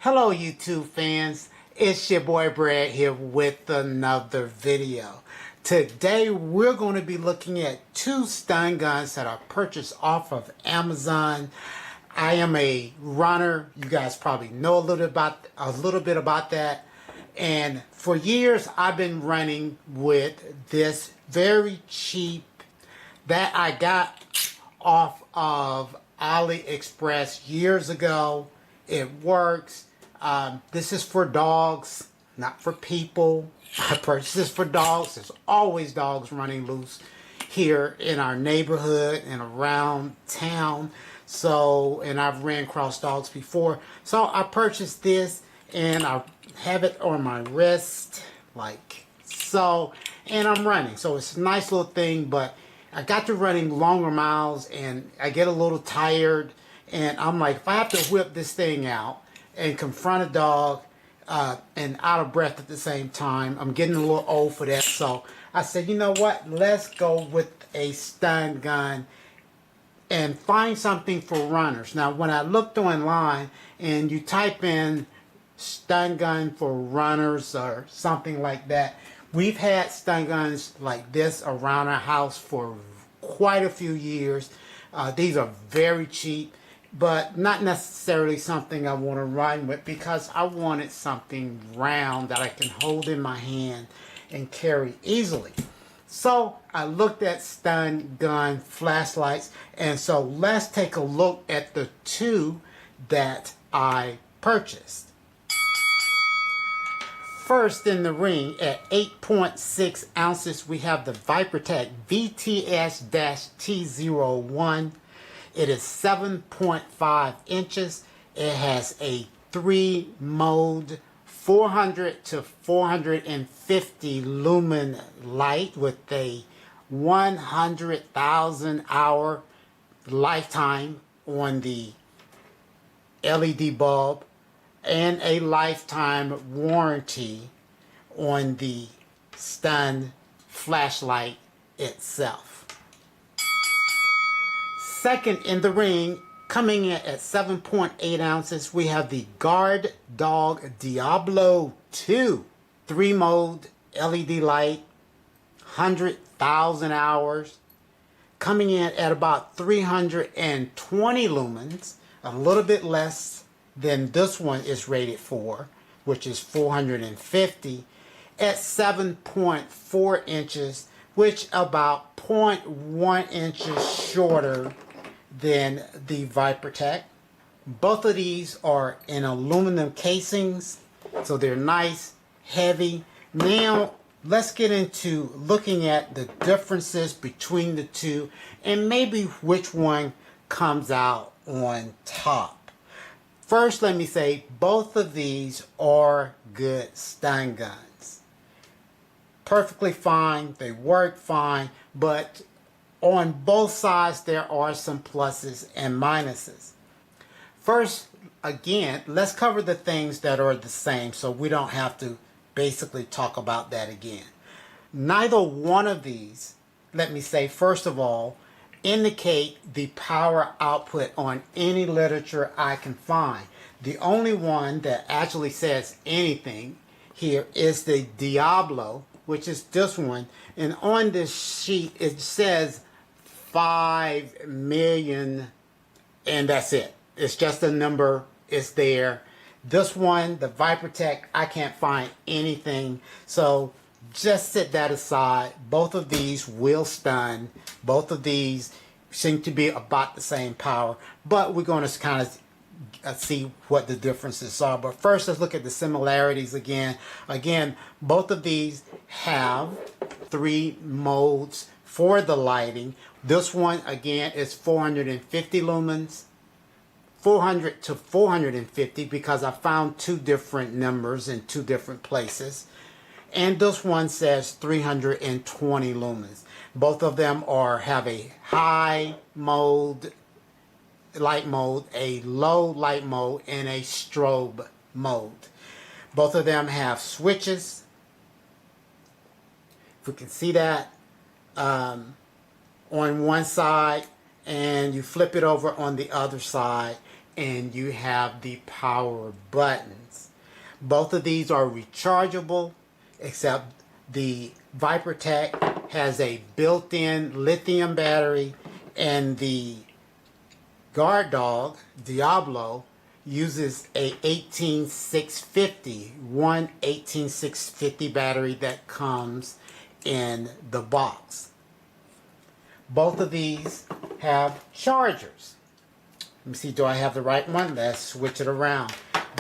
Hello YouTube fans, it's your boy Brad here with another video. Today we're going to be looking at two stun guns that I purchased off of Amazon. I am a runner. You guys probably know a little bit about that. And for years I've been running with this very cheap that I got off of AliExpress years ago. It works. This is for dogs, not for people. I purchased this for dogs. There's always dogs running loose here in our neighborhood and around town. So, and I've ran across dogs before. So I purchased this and I have it on my wrist like so. And I'm running. So it's a nice little thing, but I got to running longer miles and I get a little tired. And I'm like, if I have to whip this thing out and confront a dog and out of breath at the same time, I'm getting a little old for that. So I said, you know what? Let's go with a stun gun and find something for runners. Now, when I looked online and you type in stun gun for runners or something like that, we've had stun guns like this around our house for quite a few years. These are very cheap, but not necessarily something I want to run with because I wanted something round that I can hold in my hand and carry easily. So I looked at stun gun flashlights, and so let's take a look at the two that I purchased. First in the ring at 8.6 ounces, we have the Vipertek VTS-T01. It is 7.5 inches. It has a 3-mode 400 to 450 lumen light with a 100,000 hour lifetime on the LED bulb and a lifetime warranty on the stun flashlight itself. Second in the ring, coming in at 7.8 ounces, we have the Guarddog Diablo 2 3-mode LED light, 100,000 hours, coming in at about 320 lumens, a little bit less than this one is rated for, which is 450, at 7.4 inches, which about 0.1 inches shorter than the Vipertek. Both of these are in aluminum casings, so they're nice, heavy. Now let's get into looking at the differences between the two and maybe which one comes out on top. First, let me say both of these are good stun guns. Perfectly fine, they work fine, but on both sides there are some pluses and minuses. First, again, let's cover the things that are the same so we don't have to basically talk about that again. Neither one of these, let me say first of all, indicate the power output on any literature I can find. The only one that actually says anything here is the Diablo, which is this one, and on this sheet it says 5 million and that's it. It's just a number, it's there. This one, the Vipertek, I can't find anything, so just set that aside. Both of these will stun. Both of these seem to be about the same power, but we're going to kind of see what the differences are. But first, let's look at the similarities again. Again, both of these have 3 modes for the lighting. This one, again, is 450 lumens. 400 to 450 because I found 2 different numbers in 2 different places. And this one says 320 lumens. Both of them have a high mode, light mode, a low light mode, and a strobe mode. Both of them have switches. If we can see that on one side, and you flip it over on the other side, and you have the power buttons. Both of these are rechargeable, except the Vipertek has a built-in lithium battery, and the Guarddog Diablo uses a 18650 battery that comes in the box. Both of these have chargers. Let me see, do I have the right one? Let's switch it around.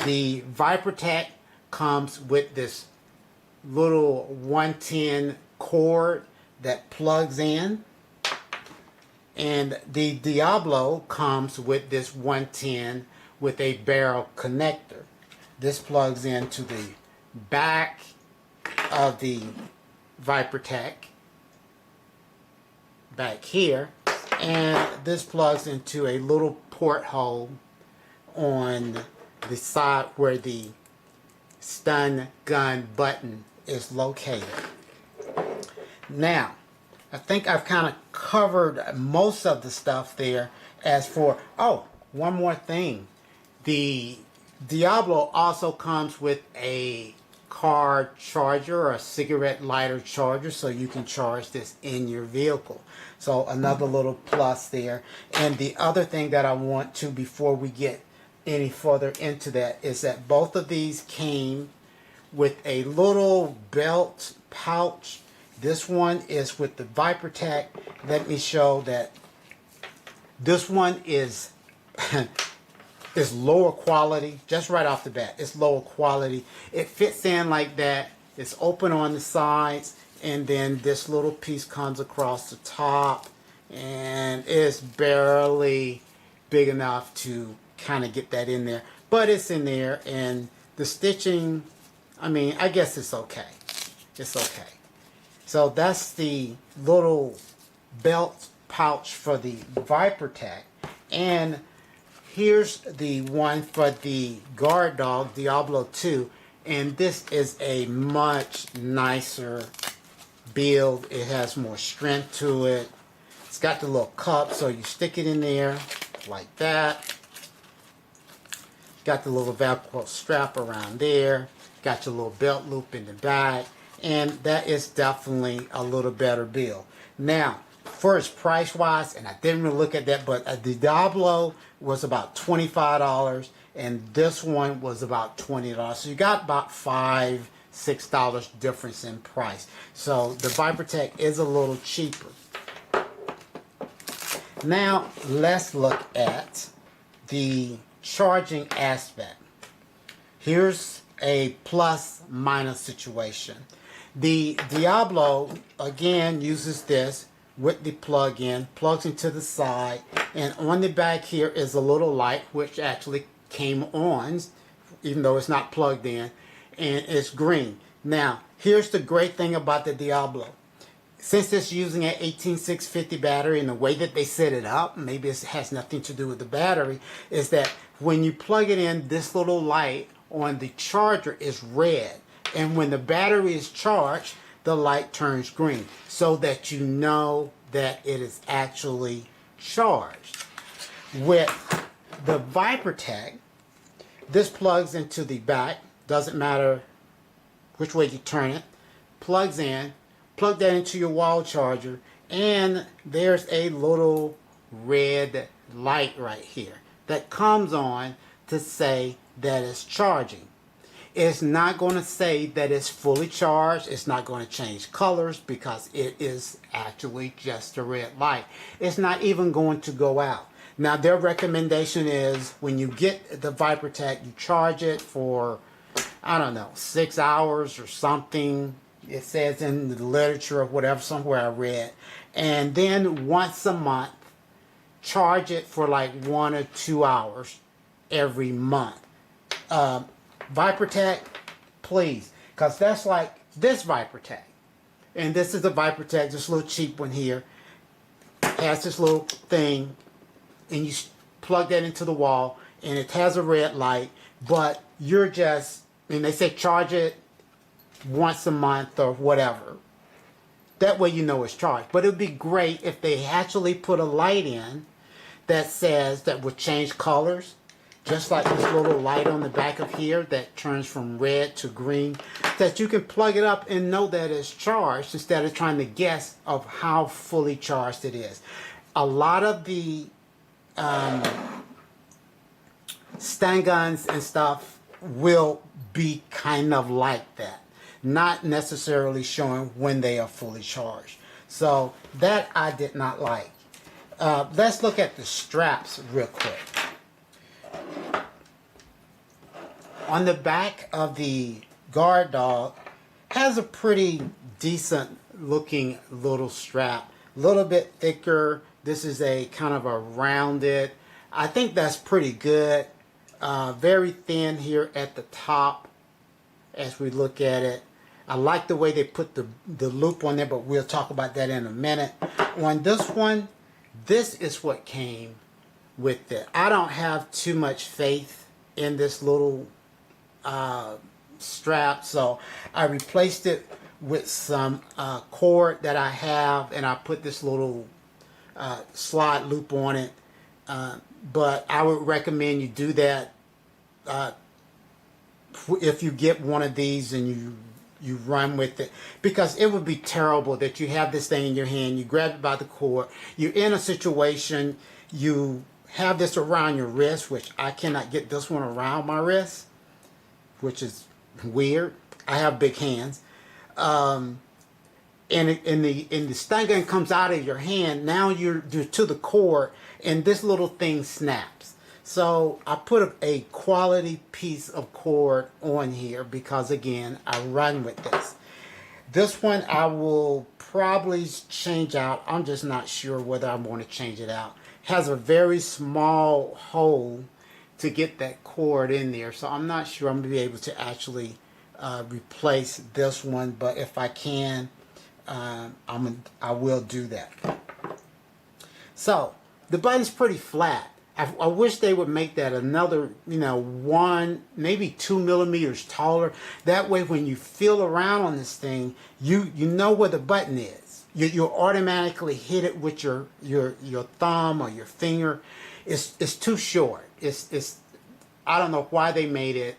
The Vipertek comes with this little 110 cord that plugs in, and the Diablo comes with this 110 with a barrel connector. This plugs into the back of the Vipertek back here, and this plugs into a little porthole on the side where the stun gun button is located. Now, I think I've kind of covered most of the stuff there. As for, oh, one more thing. The Diablo also comes with a car charger or a cigarette lighter charger, so you can charge this in your vehicle. So another little plus there. And the other thing that I want to, before we get any further into that, is that both of these came with a little belt pouch. This one is with the Vipertek. Let me show that this one is is lower quality. Just right off the bat, it's lower quality. It fits in like that. It's open on the sides, and then this little piece comes across the top, and it's barely big enough to kind of get that in there, but it's in there. And the stitching, I mean, I guess it's okay. It's okay. So that's the little belt pouch for the Vipertek. And here's the one for the Guarddog Diablo 2. And this is a much nicer build. It has more strength to it. It's got the little cup, so you stick it in there like that. Got the little Velcro strap around there. Got your little belt loop in the back. And that is definitely a little better build. Now, first, price-wise, and I didn't really look at that, but the Diablo was about $25, and this one was about $20. So you got about $5, $6 difference in price. So the Vipertek is a little cheaper. Now, let's look at the charging aspect. Here's a plus-minus situation. The Diablo, again, uses this with the plug-in, plugs into the side, and on the back here is a little light which actually came on, even though it's not plugged in, and it's green. Now, here's the great thing about the Diablo. Since it's using an 18650 battery, and the way that they set it up, maybe it has nothing to do with the battery, is that when you plug it in, this little light on the charger is red. And when the battery is charged, the light turns green, so that you know that it is actually charged. With the Vipertek, this plugs into the back. Doesn't matter which way you turn it. Plugs in. Plug that into your wall charger, and there's a little red light right here that comes on to say that it's charging. It's not going to say that it's fully charged. It's not going to change colors because it is actually just a red light. It's not even going to go out. Now, their recommendation is when you get the Vipertek, you charge it for, I don't know, 6 hours or something. It says in the literature or whatever, somewhere I read. And then once a month, charge it for like 1 or 2 hours every month. Vipertek, please, because that's like this Vipertek, and this is the Vipertek, this little cheap one here, has this little thing, and you plug that into the wall, and it has a red light, but you're just, and they say charge it once a month or whatever. That way you know it's charged. But it would be great if they actually put a light in that says that would change colors, just like this little light on the back of here that turns from red to green, that you can plug it up and know that it's charged instead of trying to guess of how fully charged it is. A lot of the stun guns and stuff will be kind of like that, not necessarily showing when they are fully charged. So that I did not like. Let's look at the straps real quick. On the back of the Guarddog has a pretty decent looking little strap, a little bit thicker. This is a kind of a rounded, I think that's pretty good. Very thin here at the top as we look at it. I like the way they put the loop on there, but we'll talk about that in a minute. On this one, this is what came with it. I don't have too much faith in this little strap, so I replaced it with some cord that I have, and I put this little slide loop on it. But I would recommend you do that if you get one of these and you run with it, because it would be terrible that you have this thing in your hand, you grab it by the cord, you're in a situation, you have this around your wrist, which I cannot get this one around my wrist, which is weird. I have big hands. And the stun gun comes out of your hand, now you're to the cord, and this little thing snaps. So I put a quality piece of cord on here because, again, I run with this. This one I will probably change out. I'm just not sure whether I want to change it out. Has a very small hole to get that cord in there, so I'm not sure I'm going to be able to actually replace this one, but if I can, I will do that. So the button's pretty flat. I wish they would make that another, 1, maybe 2 millimeters taller. That way when you feel around on this thing, you know where the button is. You'll automatically hit it with your thumb or your finger. It's too short. It's I don't know why they made it.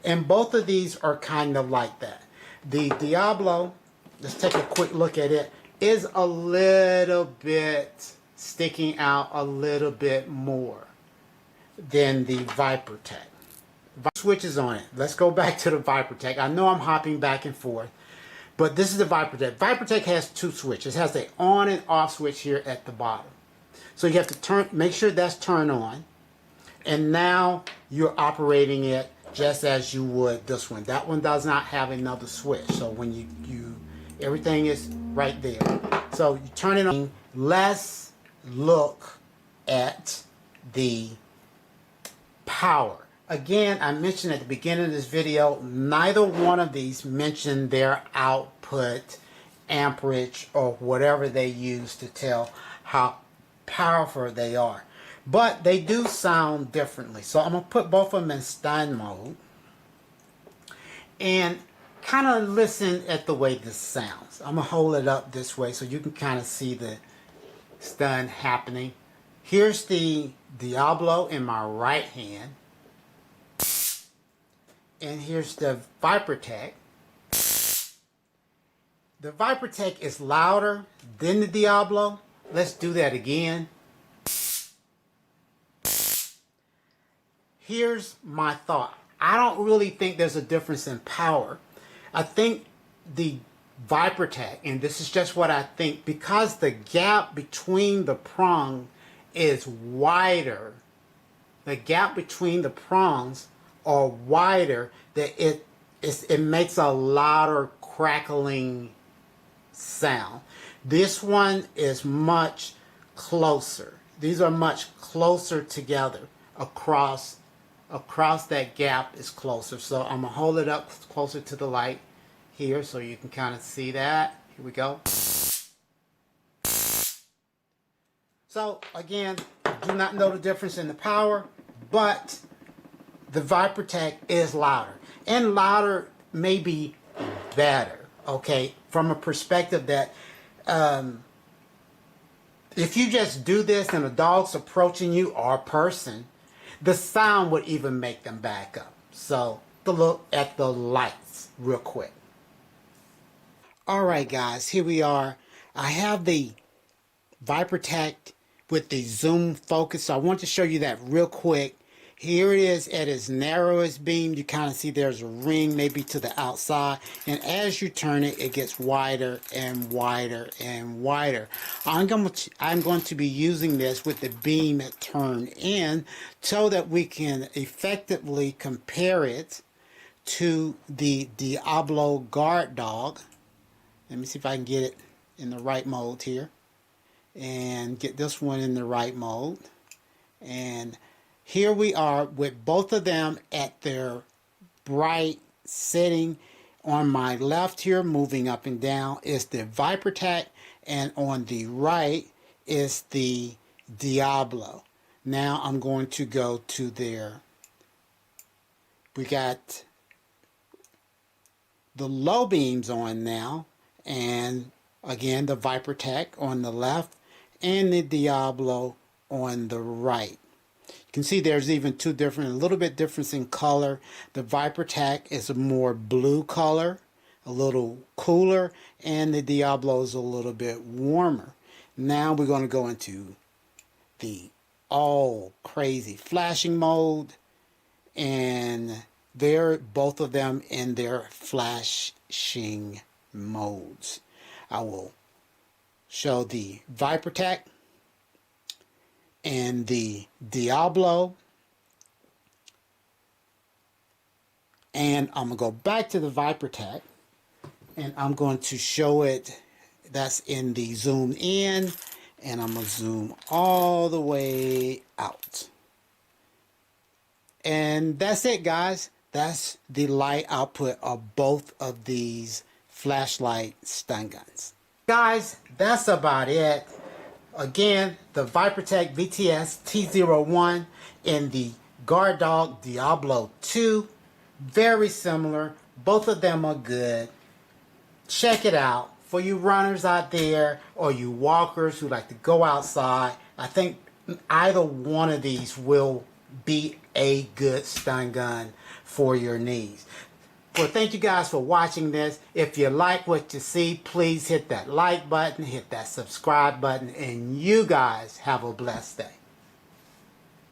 And both of these are kind of like that. The Diablo, let's take a quick look at it, is a little bit sticking out a little bit more than the Vipertek. Switches on it. Let's go back to the Vipertek. I know I'm hopping back and forth, but this is the Vipertek. Vipertek has 2 switches. It has the on and off switch here at the bottom. So you have to make sure that's turned on, and now you're operating it just as you would this one. That one does not have another switch, so when you everything is right there. So you turn it on. Let's look at the power. Again, I mentioned at the beginning of this video, neither one of these mentioned their output, amperage, or whatever they use to tell how powerful they are. But they do sound differently. So I'm going to put both of them in stun mode and kind of listen at the way this sounds. I'm going to hold it up this way so you can kind of see the stun happening. Here's the Diablo in my right hand, and here's the Vipertek. The Vipertek is louder than the Diablo. Let's do that again. Here's my thought. I don't really think there's a difference in power. I think the Vipertek, and this is just what I think, because the gap between the prong is wider, the gap between the prongs are wider, that it makes a louder crackling sound. This one is much closer. These are much closer together. Across that gap is closer. So I'm gonna hold it up closer to the light here so you can kind of see that. Here we go. So again, do not know the difference in the power, but the Vipertek is louder, and louder may be better, okay, from a perspective that if you just do this and a dog's approaching you, or a person, The sound would even make them back up. So, to look at the lights real quick. Alright guys, here we are. I have the Vipertek with the zoom focus. So I want to show you that real quick. Here it is at its narrowest beam. You kind of see there's a ring maybe to the outside. And as you turn it, it gets wider and wider and wider. I'm going to be using this with the beam turned in so that we can effectively compare it to the Diablo Guarddog. Let me see if I can get it in the right mode here. And get this one in the right mode. And here we are with both of them at their bright setting. On my left here, moving up and down, is the Vipertek, and on the right is the Diablo. Now I'm going to go to their, we got the low beams on now, and again the Vipertek on the left and the Diablo on the right. You can see there's even two different, a little bit difference in color. The Vipertek is a more blue color, a little cooler, and the Diablo is a little bit warmer. Now we're going to go into the all crazy flashing mode, and they're both of them in their flashing modes. I will show the Vipertek and the Diablo, and I'm going to go back to the Vipertek, and I'm going to show it. That's in the zoom in, and I'm going to zoom all the way out. And that's it, guys. That's the light output of both of these flashlight stun guns. Guys, that's about it. Again, the Vipertek VTS-T01 and the Guarddog Diablo 2. Very similar. Both of them are good. Check it out. For you runners out there or you walkers who like to go outside, I think either one of these will be a good stun gun for your needs. Well, thank you guys for watching this. If you like what you see, please hit that like button, hit that subscribe button, and you guys have a blessed day.